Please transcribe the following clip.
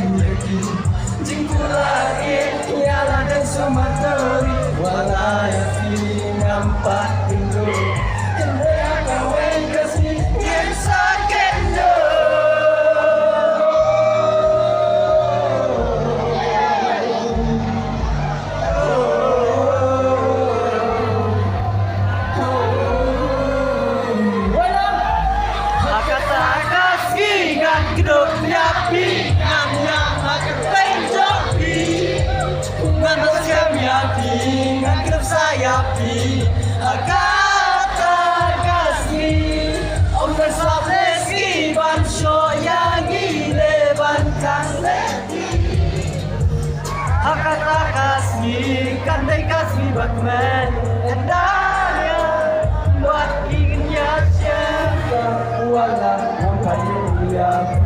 miliki jingku lagi ialah dan sumateri walaya sini nampak indo kende akan wengkasi yang sakendo Gedung nyapi nyam-nyam akan penjopi Nganas kami api Ngan gedung sayapi Kata kasih Om bersab leski Ban yang gile Ban kan leti Kata kasih Kandai kasih Batman Endanya Buat inginnya siapa Walau kayu ya